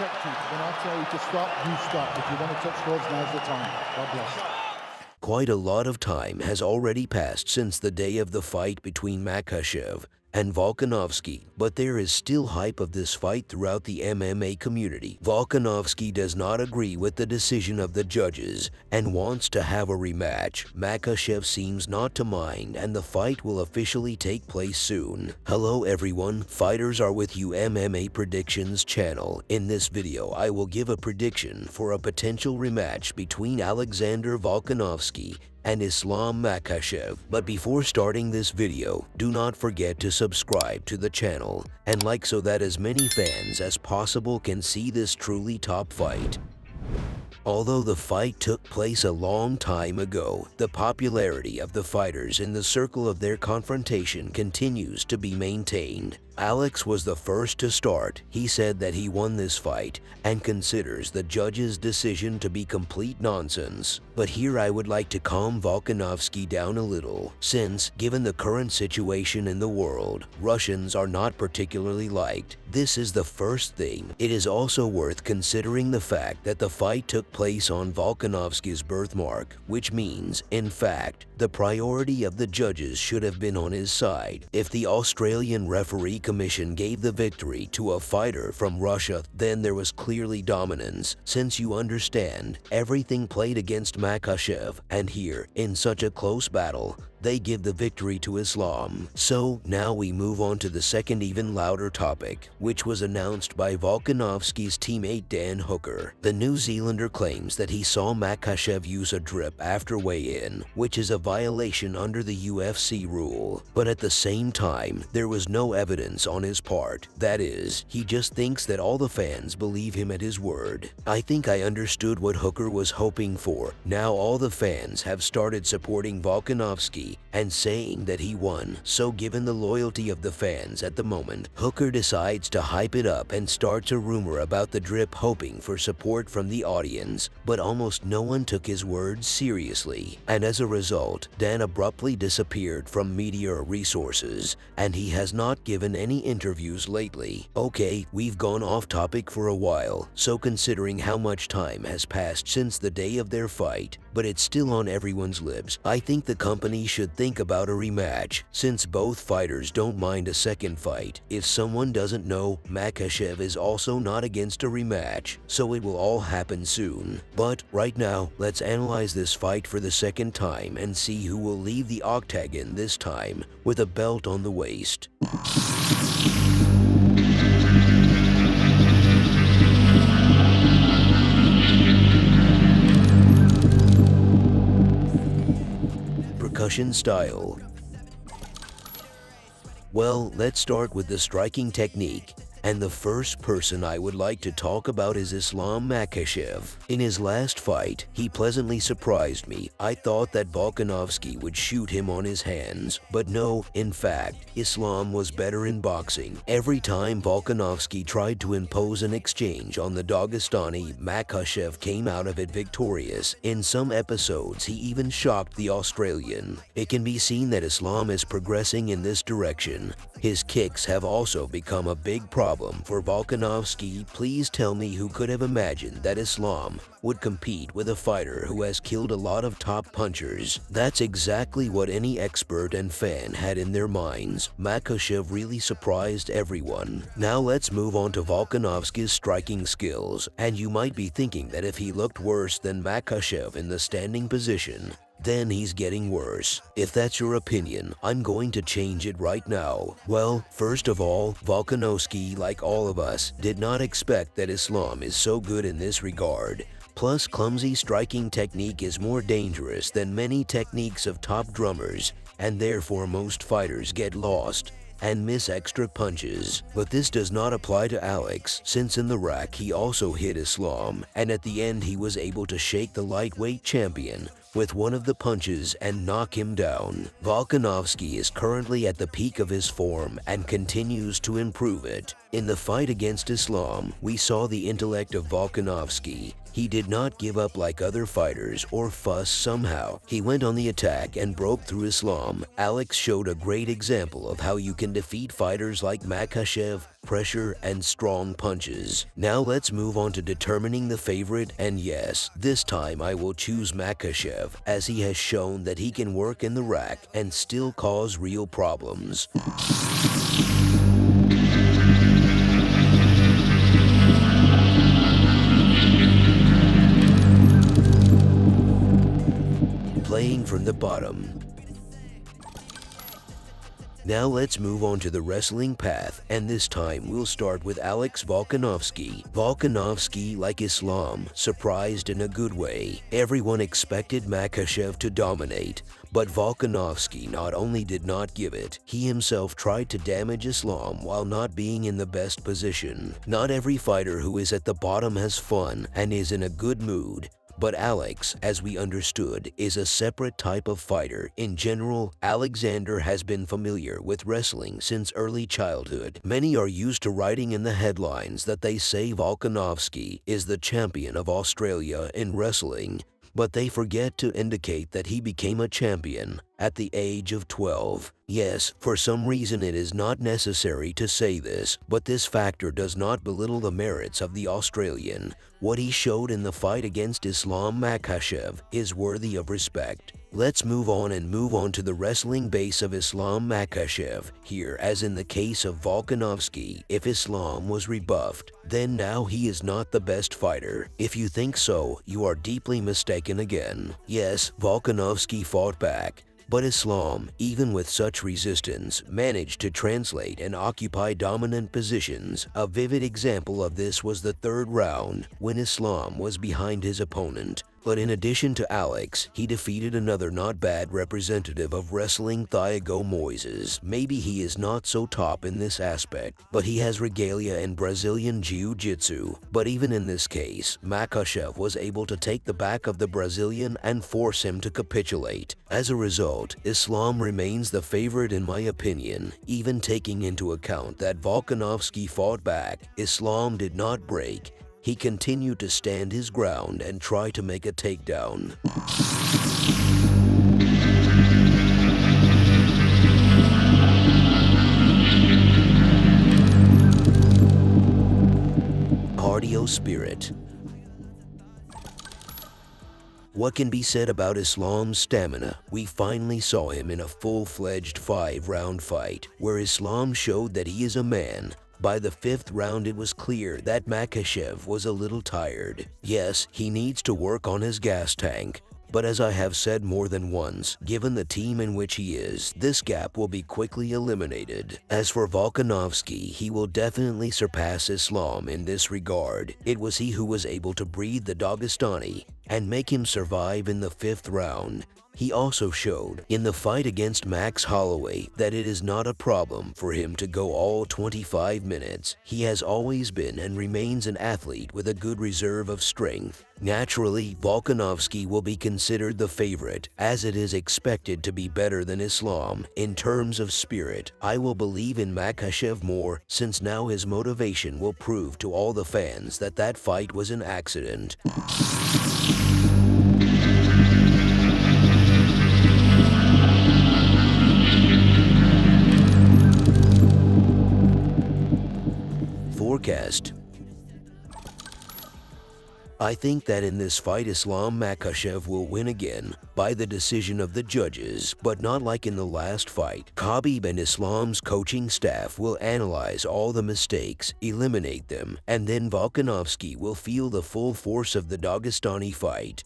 protect you. When I tell you to stop, you stop. If you want to touch gloves, now's the time. God bless. Quite a lot of time has already passed since the day of the fight between Makhachev and Volkanovski, but there is still hype of this fight throughout the MMA community. Volkanovski does not agree with the decision of the judges and wants to have a rematch. Makhachev seems not to mind, and the fight will officially take place soon. Hello everyone, Fighters Are With You MMA Predictions channel. In this video, I will give a prediction for a potential rematch between Alexander Volkanovski and Islam Makhachev. But before starting this video, do not forget to subscribe to the channel and like so that as many fans as possible can see this truly top fight. Although the fight took place a long time ago, the popularity of the fighters in the circle of their confrontation continues to be maintained. Alex was the first to start. He said that he won this fight and considers the judge's decision to be complete nonsense. But here I would like to calm Volkanovski down a little, since, given the current situation in the world, Russians are not particularly liked. This is the first thing. It is also worth considering the fact that the fight took place on Volkanovski's birthmark, which means, in fact, the priority of the judges should have been on his side. If the Australian referee commission gave the victory to a fighter from Russia, then there was clearly dominance, since you understand, everything played against Makhachev, and here, in such a close battle, they give the victory to Islam. So now we move on to the second even louder topic, which was announced by Volkanovski's teammate Dan Hooker. The New Zealander claims that he saw Makhachev use a drip after weigh-in, which is a violation under the UFC rule. But at the same time, there was no evidence on his part. That is, he just thinks that all the fans believe him at his word. I think I understood what Hooker was hoping for. Now all the fans have started supporting Volkanovski and saying that he won. So given the loyalty of the fans at the moment, Hooker decides to hype it up and starts a rumor about the drip, hoping for support from the audience. But almost no one took his words seriously, and as a result, Dan abruptly disappeared from media resources, and he has not given any interviews lately. Okay, we've gone off topic for a while, so considering how much time has passed since the day of their fight, but it's still on everyone's lips, I think the company should think about a rematch, since both fighters don't mind a second fight. If someone doesn't know, Makhachev is also not against a rematch, so it will all happen soon. But right now, let's analyze this fight for the second time and see who will leave the octagon this time with a belt on the waist. Percussion style. Well, let's start with the striking technique. And the first person I would like to talk about is Islam Makhachev. In his last fight, he pleasantly surprised me. I thought that Volkanovski would shoot him on his hands, but no, in fact, Islam was better in boxing. Every time Volkanovski tried to impose an exchange on the Dagestani, Makhachev came out of it victorious. In some episodes, he even shocked the Australian. It can be seen that Islam is progressing in this direction. His kicks have also become a big problem for Volkanovski. Please tell me who could have imagined that Islam would compete with a fighter who has killed a lot of top punchers. That's exactly what any expert and fan had in their minds. Makhachev really surprised everyone. Now let's move on to Volkanovski's striking skills, and you might be thinking that if he looked worse than Makhachev in the standing position, then he's getting worse. If that's your opinion, I'm going to change it right now. Well, first of all, Volkanovski, like all of us, did not expect that Islam is so good in this regard. Plus, clumsy striking technique is more dangerous than many techniques of top drummers, and therefore most fighters get lost and miss extra punches. But this does not apply to Alex, since in the rack he also hit Islam, and at the end he was able to shake the lightweight champion with one of the punches and knock him down. Volkanovski is currently at the peak of his form and continues to improve it. In the fight against Islam, we saw the intellect of Volkanovski. He did not give up like other fighters or fuss somehow. He went on the attack and broke through Islam. Alex showed a great example of how you can defeat fighters like Makhachev, pressure, and strong punches. Now let's move on to determining the favorite, and yes, this time I will choose Makhachev, as he has shown that he can work in the rack and still cause real problems. Playing from the bottom. Now let's move on to the wrestling path, and this time we'll start with Alex Volkanovski. Volkanovski, like Islam, surprised in a good way. Everyone expected Makhachev to dominate, but Volkanovski not only did not give it, he himself tried to damage Islam while not being in the best position. Not every fighter who is at the bottom has fun and is in a good mood. But Alex, as we understood, is a separate type of fighter. In general, Alexander has been familiar with wrestling since early childhood. Many are used to writing in the headlines that they say Volkanovski is the champion of Australia in wrestling, but they forget to indicate that he became a champion at the age of 12. Yes, for some reason it is not necessary to say this, but this factor does not belittle the merits of the Australian. What he showed in the fight against Islam Makhachev is worthy of respect. Let's move on to the wrestling base of Islam Makhachev. Here, as in the case of Volkanovski, if Islam was rebuffed, then now he is not the best fighter. If you think so, you are deeply mistaken again. Yes, Volkanovski fought back, but Islam, even with such resistance, managed to translate and occupy dominant positions. A vivid example of this was the third round, when Islam was behind his opponent. But in addition to Alex, he defeated another not bad representative of wrestling, Thiago Moises. Maybe he is not so top in this aspect, but he has regalia in Brazilian Jiu-Jitsu. But even in this case, Makhachev was able to take the back of the Brazilian and force him to capitulate. As a result, Islam remains the favorite in my opinion. Even taking into account that Volkanovski fought back, Islam did not break. He continued to stand his ground and try to make a takedown. Cardio spirit. What can be said about Islam's stamina? We finally saw him in a full-fledged 5-round fight, where Islam showed that he is a man. By the 5th round, it was clear that Makhachev was a little tired. Yes, he needs to work on his gas tank, but as I have said more than once, given the team in which he is, this gap will be quickly eliminated. As for Volkanovski, he will definitely surpass Islam in this regard. It was he who was able to breed the Dagestani and make him survive in the 5th round. He also showed in the fight against Max Holloway that it is not a problem for him to go all 25 minutes. He has always been and remains an athlete with a good reserve of strength. Naturally, Volkanovski will be considered the favorite, as it is expected to be better than Islam. In terms of spirit, I will believe in Makhachev more, since now his motivation will prove to all the fans that that fight was an accident. Forecast. I think that in this fight Islam Makhachev will win again by the decision of the judges, but not like in the last fight. Khabib and Islam's coaching staff will analyze all the mistakes, eliminate them, and then Volkanovski will feel the full force of the Dagestani fight.